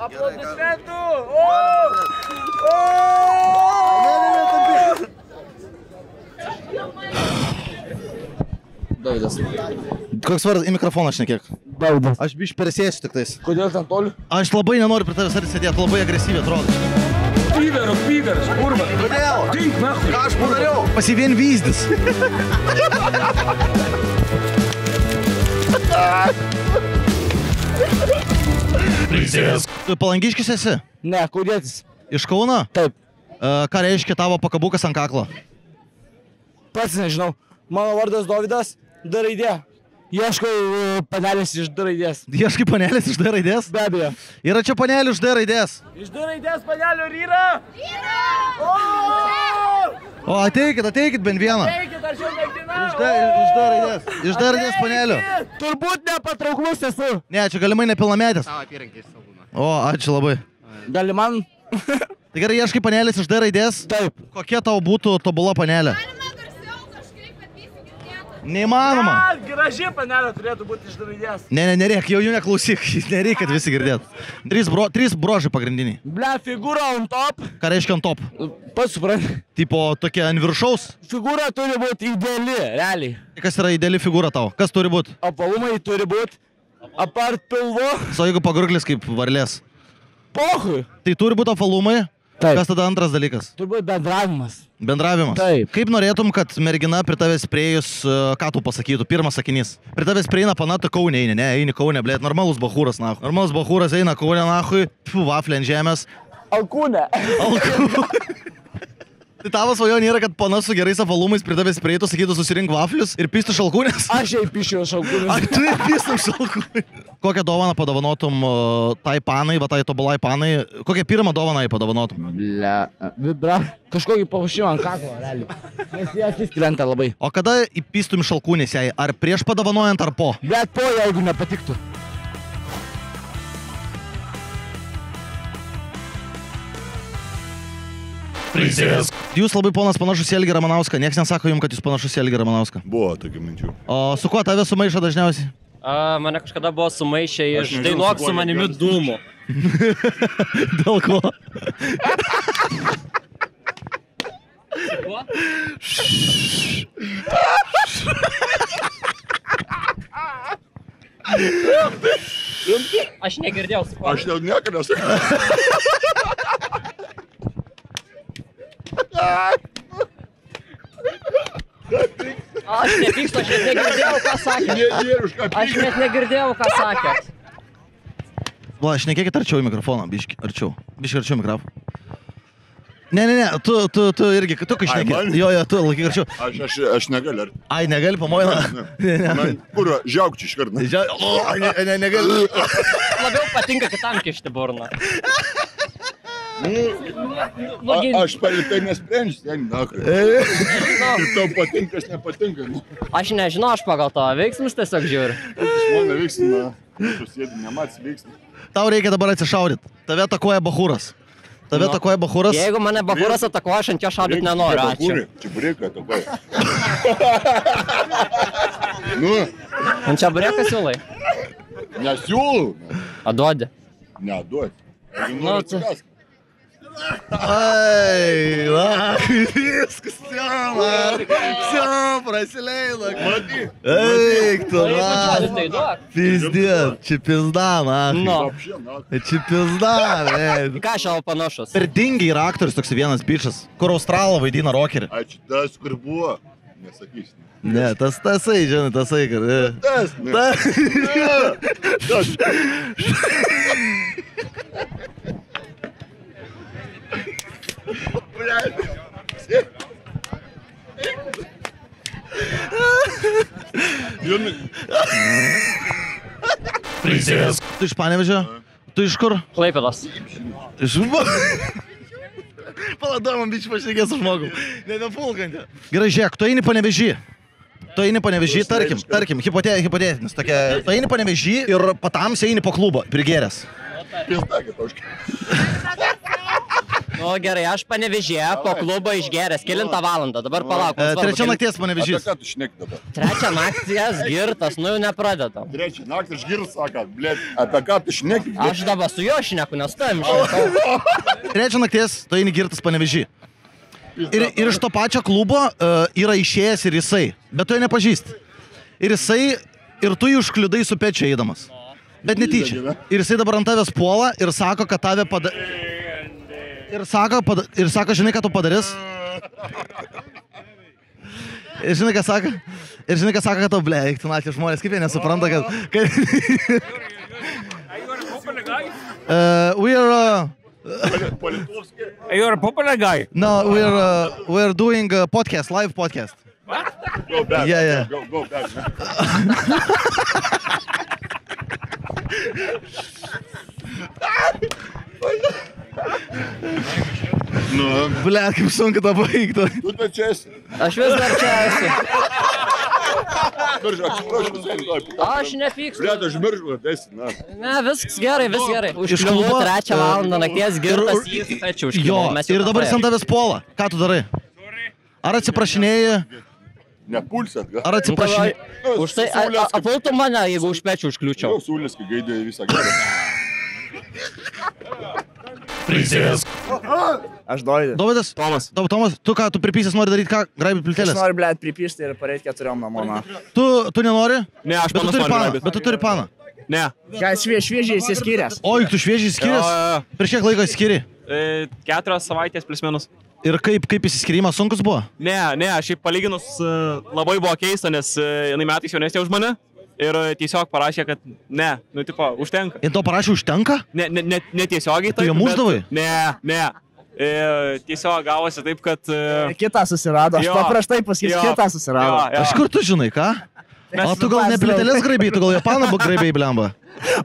Aplodismentų! Davidas. Koks vardas? Į mikrofoną šnekėk. Davidas. Aš biškai persėsiu tik tais. Kodėl ten toli? Aš labai nenoriu prie tavęs sėdėti, labai agresyviai atrodo. Pyveras, kurva. Kodėl? Dink, nahui. Ką aš padariau? Pasivien vyzdis. Tu Palangiškis esi? Ne, Kaudėtis. Iš Kauno? Taip. Ką reiškia tavo pakabukas ant kaklo? Pats nežinau. Mano vardas Dovydas, D raidė. Ieškau panelės iš D raidės. Ieškai panelės iš D raidės? Be abejo. Yra čia panelė iš D raidės. Iš D raidės panelio ir yra? O ateikit bent vieną. Eikit, aš jau mėgdinau! Iš D raidės. Iš D raidės panelio. Turbūt nepatrauklus esu. Ne, čia galimai nepilnametės. Tavo apyrankiai saugumą. O, ačiū labai. Gali man? Tai gerai, ieškai panelės iš D raidės? Taip. Kokia tau būtų tobula panelė? Neįmanoma. Graži panelė turėtų būti iš D raidės. Ne, nereik, jau jų neklausyk. Nereik, kad visi girdėtų. Trys brožai pagrindiniai. Ble, figūra on top. Ką reiškia ant top? Pats supranti. Tipo tokia ant viršaus? Figūra turi būti ideali, realiai. Kas yra ideali figūra tau? Kas turi būti? Apvalumai turi būti. Apart pilvo. O jeigu pagruklis kaip varlės? Pohui. Tai turi būti apvalumai? Taip. Kas tada antras dalykas? Turi būti bendravimas. Bendravimas. Taip. Kaip norėtum, kad mergina prie tavęs prieėjus, ką tu pasakytų? Pirmas sakinys. Prie tavęs prieina panata Kaune eini, ne? Eini Kaune, blėt. Normalus bachūras, nahui. Normalus bachūras eina Kaune, nahui. Pfu, vaflė ant žemės. Alkūnė. Tai tavo svajonė yra, kad pana su gerais apvalumais prie tavęs prieitų, sakytų susirink vaflius ir pistų šalkūnės? Aš jai pišiu šalkūnės. Ar tu pistum šalkūnės? Kokią dovaną padovanotum tai panai, va tai tobulai panai? Kokią pirmą dovaną jai padovanotum? Ble, vibra. Kažkokį pavašimą ant kaklo, realiai. Nes jie akis krenta labai. O kada įpistum šalkūnės jai? Ar prieš padovanojant, ar po? Bet po, jeigu nepatiktų. Jūs labai ponas panašus į Algį Ramanauską. Niekas nesako jums, kad jūs panašus į Algį Ramanauską. Buvo tokių minčių. O su kuo tave sumaišo dažniausiai? Mane kažkada buvo sumaišę iš Dainuok su manimi dūmų. Dėl ko? Kuo? Aš negirdėjau su kuo. Aš jau niekada nesakiau. Aš nepykstu, aš net negirdėjau, ką sakė. Aš net negirdėjau, ką sakė. Va, šnekėkit arčiau į mikrofoną, biški arčiau. Biški arčiau mikrofoną. Ne, tu irgi, tu kai šnekėt. Jo, tu laikyk arčiau. Aš negaliu. Ai, negali, pamoina? Man kur, žiaukčiai iš karto. Negali. Labiau patinka kitam kišti burną. Aš tai nesprendžiu, ten, nakai. Kaip tau patinka, aš nepatinka. Aš nežinau, aš pagal tavo veiksmus tiesiog žiūriu. Iš mano veiksmą, tu sėdi, nemats veiksmą. Tau reikia dabar atsišaudyt. Tave atakuoja bachūras. Jeigu mane bachūras atakuoja, aš ant jo šaudyt nenoriu, ačiū. Čiaburėką atakuoja. Nu. Ant čiaburėką siūlai? Nesiūlau. A duodi? Neduodi. Nu, tu... Ai, va, viskas, все, prasileina. Eik, tu, na. Pizdėt, čia pizda, na. Čia pizda, ne. Ką šiau panašus? Per dingi yra aktorius toks vienas bičas, kur Australą vaidina rokerį. Ačiū, tas kur buvo, nesakysi. Ne, tasai, žinai, tasai, kad... Tas, ne. Tas. Tu iš Panevėžio? Tu iš kur? Klaipėdos. Iš... Paladom, bičiu, pašnekės su žmogum. Nepulkantė. Gerai, žiūrėk, tu eini Panevėžį. Tu eini Panevėžį, tarkim, hipotetinis tokia. Tu eini Panevėžį ir patamsiai eini po klubą, prigėręs. Pizda, kad aš. Nu gerai, aš Panevėžyje po klubo išgeręs 9 valandą, dabar palauk. Trečią nakties Apie Panevėžys. ką tu šneki dabar? 3 nakties girtas, nu jau nepradedam. Trečią naktį aš girdžiu, sako, blėt, apie ką tu šneki? Aš dabar su juo šneku, nes tavim šneku. Trečią nakties tu eini girtas Panevėžy. Ir iš to pačio klubo yra išėjęs ir jisai, bet tu jo nepažįsti. Ir jisai, ir tu jį užkliudai su pečia eidamas. Bet netyčia. Ir jisai dabar ant tavęs puola ir sako, kad tave ir sako, žinai, ką tu padarys? Ir žinai, ką sako? Ir žinai, ką sako, kad tau, ble, eiktinatė žmonės, kaip jie nesupranta, kad... We are... You're a popular guy. No, we're doing a podcast, live podcast. Go back. Yeah. Go back, man. Nu, Ble, kaip sunku tą baigti. tu tai čia esi. Aš vis dar čia esu. Atsiprašau, Aš nepykstu. blėt, aš miržu, esi, na. Ne, viskas gerai, viskas gerai. Iš Užkliuvu klubo, 3 valandą nakties girtas, jis pečiu užkliuvu. Jo, ir dabar jis ant tavęs puola. Ką tu darai? Ar atsiprašinėjai? Nepulsėt, gal? Ar atsiprašinėjai? Už tai apultų mane, jeigu už pečių užkliučiau. Jau siūlės, kai gaidė visą gerą. Aš Dovydas. Dovydas? Tomas. Tomas, tu ką, tu pripysęs nori daryti ką? Graibi Aš plytelės. noriu, blėt, pripyšti ir pareiti 4 namo. Na. Tu nenori? Ne, aš Bet tu panas turi noriu paną. grabyti. Bet tu turi paną. Ne. Ką šviežiai įsiskyręs? Oi, tu šviežiai skirias? Jo. Prieš kiek laiko skiri? 4 savaitės plus minus. Ir kaip įsiskirimas sunkus buvo? Ne, šiaip palyginus labai buvo keista, nes jinai metais jaunesnė už mane ir tiesiog parašė, kad ne, nu tipo, užtenka. Ir to parašė užtenka? Ne tiesiogiai Tu ją mušdavai? Ne. Tiesiog gavosi taip, kad... Kitą susirado. Aš Jo. paprastai pasakysiu, Jo. kitą susirado. Jo. Aš kur tu žinai, ką? O tu gal ne plytelės graibiai, tu gal Japaną graibiai, blemba.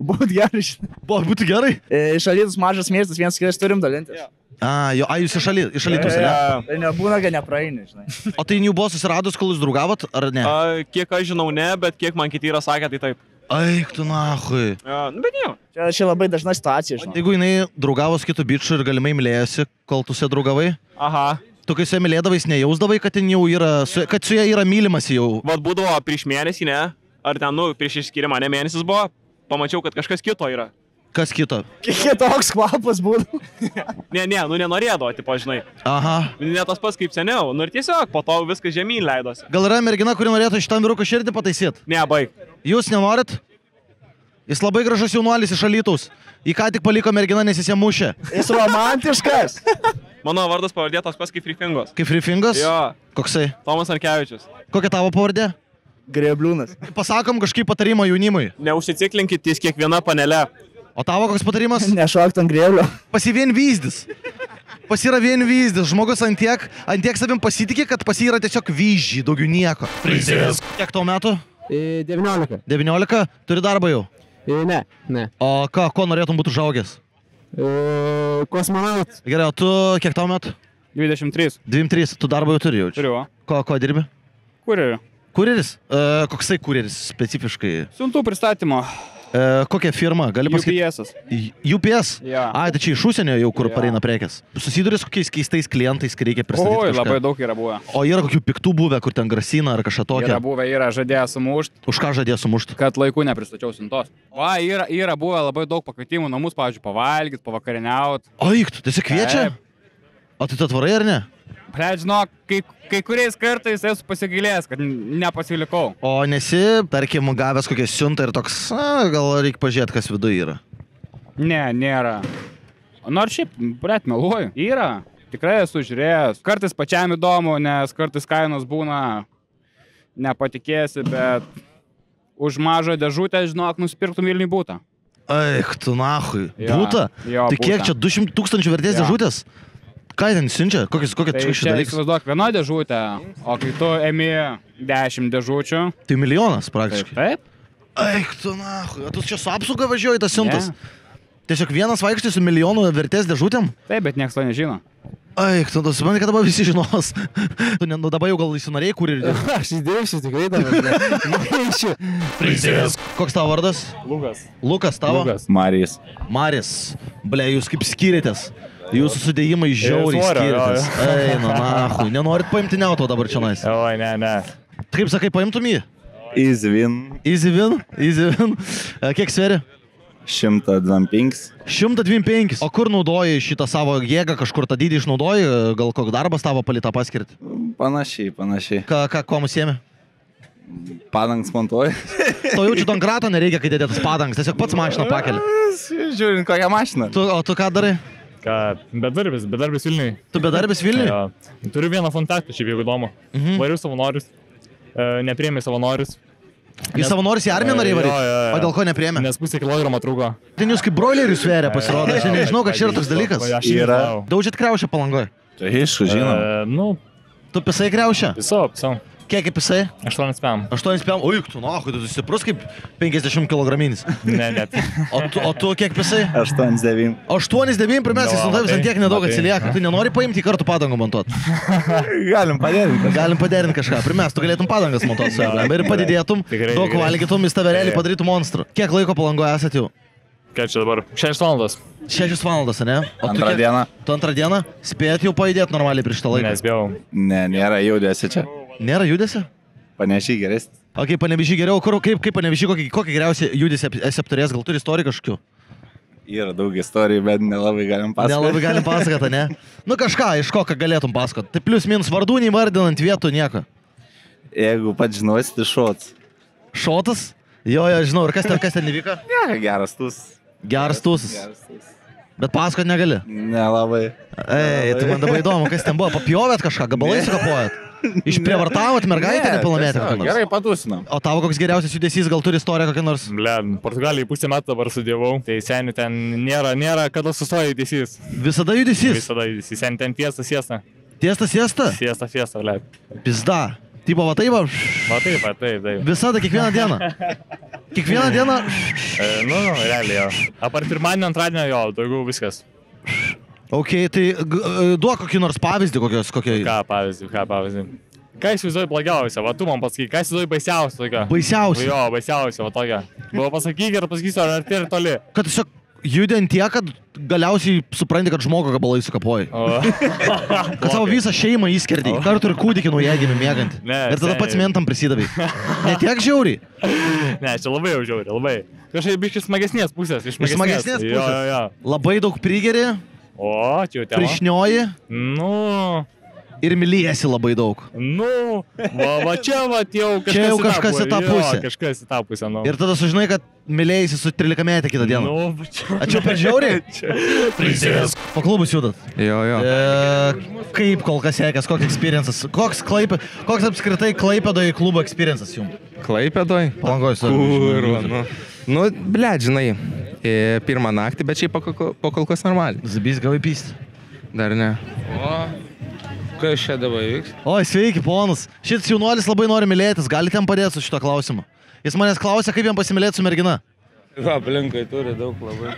Būt gerai. Būtų gerai. Iš Alytus mažas miestas, vienas kitas turim dalintis. Jūs iš Alytus, ne? Tai nebūna, kad nepraeini, žinai. O tai jau buvo susiradus, kol jūs draugavot, ar ne? Kiek aš žinau, ne, bet kiek man kiti yra sakę, tai taip. Eik tu nahui. Nu, bet jau. Čia labai dažna situacija, žinai. Jeigu jinai draugavo su kitu bičiu ir galimai mylėjosi, kol tu se draugavai, Aha. tu kai su ja mylėdavais nejausdavai, kad kad su ja yra mylimas jau. Vat būdavo prieš mėnesį, ne? Ar ten, nu, prieš išskirimą, ne mėnesis buvo, pamačiau, kad kažkas kito yra. Kas kito? Kitoks kvapas būtų. Ne, nu nenorėdavo, tipo, žinai. Aha. Ne tas pats kaip seniau, nu ir tiesiog po to viskas žemyn leidosi. Gal yra mergina, kuri norėtų šitam vyrukui širdį pataisyti? Ne, baig. Jūs nenorit? Jis labai gražus jaunuolis iš Alytaus. Jį ką tik paliko mergina, nes jis ją mušė. Jis romantiškas. Mano vardas pavardė toks pats kaip Frifingos. Kaip Frifingos? Jo, Koksai? Tomas Narkevičius. Kokia tavo pavardė? Grebliūnas. Pasakom kažkaip patarimą jaunimui. Neužsiciklinkit ties kiekviena panele. O tavo koks patarimas? Nešokt ant greblio. Pasi vien vyzdis. Pas yra vien vyzdis. Žmogus ant tiek savim pasitikė, kad pas yra tiesiog vyzdžiai, daugiau nieko. Princės. Kiek tau metų? 19. 19? Turi darbą jau? Ne. O ko norėtum būti užaugęs? Kosmonautas. Gerai, o tu kiek tau metų? 23. 23. Tu darbą jau turi jaučiu. Turiu. Ko dirbi? Kurjeriu. Kurjeris? Koksai kurjeris specifiškai? Siuntų pristatymo. Kokia firma? Gali pasakyti? UPS-as. UPS? Jo. Ai, tai čia iš užsienio jau kur Jo. pareina prekės. Susiduri su kokiais keistais klientais, kai reikia pristatyti Oi, kažką? labai daug yra buvę. O yra kokių piktų buvę, kur ten grasina ar kažką Yra tokio? buvę, yra žadėję sumušti, Už ką žadėjo sumušti? kad laiku nepristačiau siuntos. Va, yra buvę labai daug pakvietimų namus, pavyzdžiui, pavalgyti, pavakariniauti. O, tu tiesiog kviečia? Taip. O tai tu atvarai ar ne? Ble, žinok, kai kuriais kartais esu pasigailėjęs, kad nepasilikau. O nesi, tarkim, gavęs kokią siuntą ir toks, gal reikia pažiūrėti, kas viduje yra. Ne, nėra. Nors šiaip, bret, meluoju. Yra. Tikrai esu žiūrėjęs. Kartais pačiam įdomu, nes kartais kainos būna, nepatikėsi, bet už mažą dėžutę, žinok, nusipirktum Vilniui būtą. Eik, tu nahui. Jo, Būta? jo, Tai kiek būta. čia 200 000 vertės Jo. dėžutės? Ką ten siunčia? Kokia Tai čia čia dalykas? įsivaizduok viena dėžutė, o kai tu emi 10 dėžučių. Tai milijonas Taip, praktiškai. taip. Eik, tu nahui. O tu čia su apsauga važiuoji tas siuntas? Ne. Tiesiog vienas vaikštai su milijonų vertės dėžutėm? Taip, bet niekas to nežino. Eik, tu supranti, kad dabar visi žinos. Tu dabar jau gal įsinorėjai, kur ir... Aš įdėsiu tikrai dabar. Neįšiu. Princės. Koks tavo vardas? Lukas. Lukas tavo? Marijus. Maris. Ble, jūs kaip skyrėtės? Jūsų sudėjimai žiauriai Svorio, skiriasi. Eina, nahui. Nenorit paimti neauto dabar čia nais. Oi, ne. Kaip sakai, paimtum jį? Easy win. Easy win? Easy win. Kiek sveri? 125. 125. O kur naudoji šitą savo jėgą, kažkur tą dydį išnaudoji? Gal kokį darbas tavo palytą paskirti? Panašiai. Ko mus ėmė? Padangas montuoji. Tau jaučiu donkrato nereikia, kai dėdėtas padangas. Tiesiog pats mašiną pakeli. Žiūrint kokią mašiną. O tu ką darai? Bedarbis Vilniui. Tu bedarbis Vilniui? Jo. Turiu vieną kontaktą, šiaip jeigu įdomu. Variu savanorius. Nepriėmė savanorius. Į savanorius į armiją norėjai varyti? Jo. O dėl ko nepriėmė? Nes pusę kilogramo trūko. Ten jūs kaip broilerius sveria pasirodo. Aš nežinau, kad čia yra toks dalykas. Yra. Daužėt kriaušę Palangoje? Tai aišku, žinom. Tu pisai kriaušę? Pisau. Kiek pisai? 8 spėm. 8 spėm? Ui, tu nahui, tu stiprus kaip 50 kilograminis. Ne. O tu kiek pisai? 8-9. 8-9 primeskai, su tavim tiek nedaug atsilieka. Tu nenori paimti kartu padangų montuoti? Galim paderinti kažką. Primes, tu galėtum padangas montuoti su jam. Ir padidėtum, daug valgytum, jis tave realiai padarytų monstrų. Kiek laiko Palangoje esat jau? Kiek čia dabar? 6 valandas. 6 valandas, ne? Antrą dieną. Tu antrą dieną? Spėjat jau pajudėti normaliai prieš tą laiką? Nespėjau. Ne, nėra judesi čia. Nėra judesi? Panešiai geresnis. O kaip Panevežį geriau, kaip Panevežį, kokį geriausią judesį esi apturėjęs, gal turi istorijų kažkokių? Yra daug istorijų, bet nelabai galim pasakoti. Nelabai galim pasakoti, ne? Nu kažką, iš ko, ką galėtum pasakoti. Tai plius minus vardų neįvardinant vietų nieko. Jeigu pats žinosi, tai šots. Šotas? Jo, žinau, ir kas ten įvyko? Ne, geras tūs. Geras tūsis. Bet pasakot negali? Nelabai. Ei, tai man dabar įdomu, kas ten buvo. Papjovėt kažką, gabalai sukapojat? Išprievartavot mergaitę nepilnametę kokią nors? Gerai, patūsinam. O tavo koks geriausias judesys, gal turi istoriją kokią nors? Portugalijai pusę metų dabar studijavau. Tai seniai ten nėra kada sustoja judesys. Visada judesys? Visada judesys. Seniai ten siesta. Siesta? Siesta, blėt. Pizda. Tipo, va taip? Va taip. Visada, kiekvieną dieną? Kiekvieną dieną? Realiai jo. Apart pirmadienio, antradienio jo, daugiau viskas. Ok, tai duok kokį nors pavyzdį kokią. Ką pavyzdį? Ką įsivaizduoji blogiausia? Va tu man pasakyk, ką įsivaizduoji baisiausia tokia? Baisiausia? Jo, baisiausia, va tokia. Buvo pasakyk ir pasakysiu, ar arti ir toli. Kad tiesiog judint tiek, kad galiausiai supranti, kad žmogų gabalai sukapoji. Kad savo visą šeimą įskerdį, kartu ir kūdikį naujagimį mėgantį. Ir tada pats mentam prisidavai. Ne tiek žiauriai? Ne, čia labai jau žiauriai, labai. Kažkaip biškai smagesnės pusės. Iš smagesnės pusės? Jo. Labai daug prigeri? O, čia jau tema. Prišnioji? Nu. Ir myliesi labai daug. Nu, va čia va jau kažkas į tą pusę. Čia jau kažkas į tą pusę. Jo, kažkas į tą pusę, nu. Ir tada sužinai, kad mylėjasi su 13-metė kitą dieną. Nu, čia. A čia per žiauriai? Prisės. Po klubus judat? Jo. Kaip kol kas sekės, koks experiences? Koks apskritai Klaipėdoje klubo experiences jums? Klaipėdoje? Palangoj su. Nu, blėt, žinai, pirmą naktį, bet šiaip po kol kas normaliai. Zabys gavai pysti? Dar ne. O, kas čia dabar vyks? Oi, sveiki, ponas. Šitas jaunuolis labai nori mylėtis, galite jam padėti su šito klausimu? Jis manęs klausia, kaip jam pasimylėti su mergina. Aplinkai turi daug labai.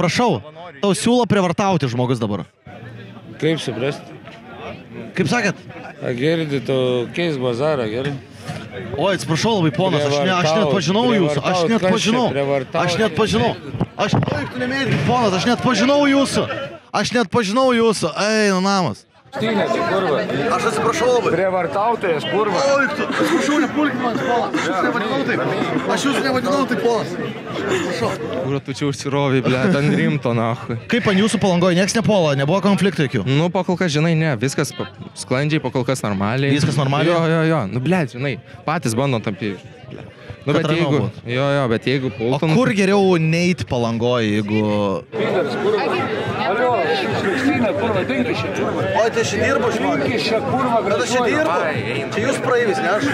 Prašau, tau siūlo prievartauti žmogus dabar. Kaip suprasti? Kaip sakėt? Girdi, tu keis bazarą, gerai? Oi, atsiprašau labai, ponas, aš net pažinau jūsų, aš net pažinau. Oi, tu nemėdėkit, ponas, aš net pažinau jūsų. Eina namas. Stynė, tai kurva. Aš atsiprašau labai. Prievartautojas, kurva. Oi, tu, atsiprašau, nepulkit man, ponas. Aš jūsų nevadinau taip, ponas. Atsiprašau. Kur tu čia užsirovai, blėt, ant rimto, nahui. Kaip ant jūsų Palangoje, nieks nepuola, nebuvo konfliktų jokių? Nu, po kol kas, žinai, ne, viskas sklandžiai, po kol kas normaliai. Viskas normaliai? Jo. Nu, blėt, žinai, patys bandom tampyti. Nu, bet jeigu... bet jeigu pultum... O kur geriau neit Palangoje, jeigu... Alio, šlykštynė, kurva, dinkis čia. Oi, tai aš čia dirbu, žmonės. Dinkis čia, kurva, Bet aš čia dirbu. Čia jūs praeivis, ne aš.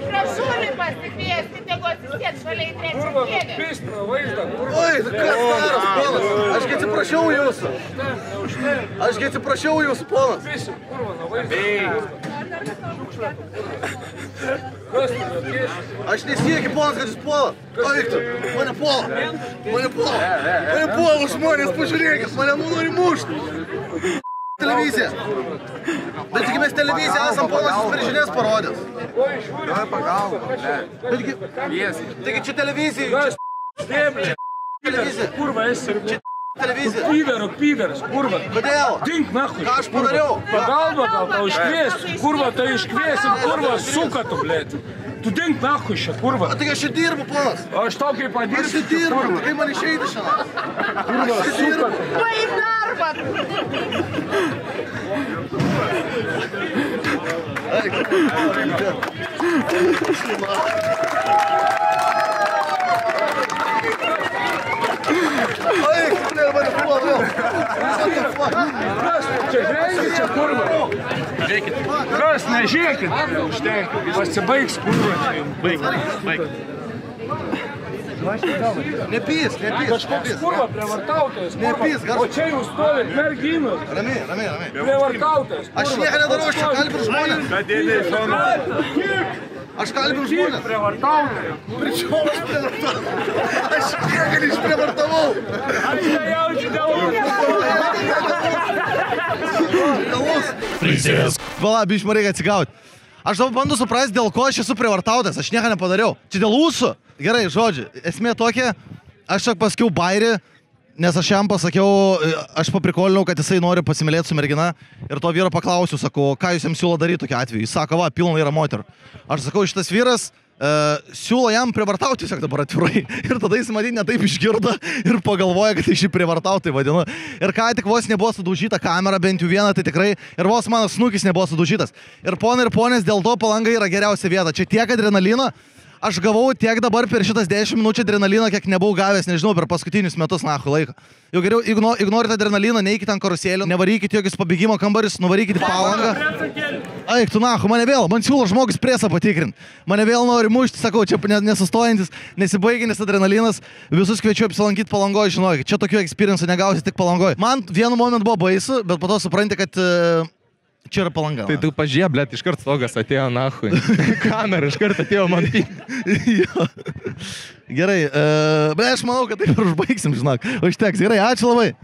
Prašau, pasikviesti, tegu atsisėt šalia į trečią kėdę. Pistra, vaizdą, kurva. Oi, kas daras, ponas? Ašgi atsiprašiau jūsų. Ašgi atsiprašiau jūsų, ponas. Visi, kurva, na vaizdą. Kas tu atkeši? Aš nesiekiu, ponas, kad jūs puola. Oi, tu, mane puola. Mane puola žmonės, pažiūrėkit, mane nori mušti. Televizija. Bet tik mes televiziją esam, ponas, jūs per žinias parodęs. Davai pagalbą, ne. Taigi čia televizija. Stėblė. Televizija. Kurva esi. Televizija. Pydaras, kurva. Kodėl? Dink, nahui. Ką aš padariau? Pagalba gal tau iškvies, kurva, tai iškviesim, kurva, suka tu, blėt. Tu dink, nahui šia, kurva. Tai aš čia dirbu, ponas. Aš tau kaip Aš padirsiu, čia dirbu. Kaip man išeiti šiandien? kurva, suka tu. Baig darbą! Čia žengit, čia kurva. Žiūrėkit. Kas, nežiūrėkit. Užtenka. Pasibaigs, kurva. Baig. Nepys. Kažkoks kurva prievartautojas. Nepys, O čia jūs stovit merginos. Ramiai. Prievartautojas. Aš nieko nedarau, aš čia kalbinu žmonės. Kadėlė iš šono. Aš kalbinu žmonės. Prievartautojas. Pričiau aš prievartavau. Aš nieko neišprievartavau. Aš nejaučiu dėl Vala, biškai man reikia atsigauti. Aš dabar bandu suprasti, dėl ko aš esu prievartautas. Aš nieko nepadariau. Čia dėl ūsų. Gerai, žodžiu. Esmė tokia, aš tik pasakiau bairį, nes aš jam pasakiau, aš paprikolinau, kad jisai nori pasimylėti su mergina. Ir to vyro paklausiu, sakau, ką jūs jam siūlo daryti tokiu atveju. Jis sako, va, pilna yra moterų. Aš sakau, šitas vyras siūlo jam prievartauti tiesiog dabar atvirai. Ir tada jis matyt netaip išgirdo ir pagalvoja, kad aš jį prievartautai vadinu. Ir ką tik vos nebuvo sudaužyta kamera, bent jau viena, tai tikrai. Ir vos mano snukis nebuvo sudaužytas. Ir ponai ir ponės, dėl to Palanga yra geriausia vieta. Čia tiek adrenalino. Aš gavau tiek dabar per šitas 10 minučių adrenalino, kiek nebuvau gavęs, nežinau, per paskutinius metus nahu laiko. Jau geriau ignorit adrenaliną, neikit ant karuselio, nevarykit jokius pabėgimo kambarius, nuvarykit į Palangą. Eik, tu nahu, mane vėl, man siūlo žmogus presą patikrinti. Mane vėl nori mušti, sakau, čia nesustojantis, nesibaiginis adrenalinas. Visus kviečiu apsilankyti Palangoje, žinokit, čia tokių experience'ų negausi tik Palangoje. Man vienu momentu buvo baisu, bet po to supranti, kad čia yra Palanga. Tai tu pažiūrė, blėt, iškart stogas atėjo nahui. Kamera iškart atėjo man pį. Gerai, bet aš manau, kad taip ir užbaigsim, žinok. Užteks, gerai, ačiū labai.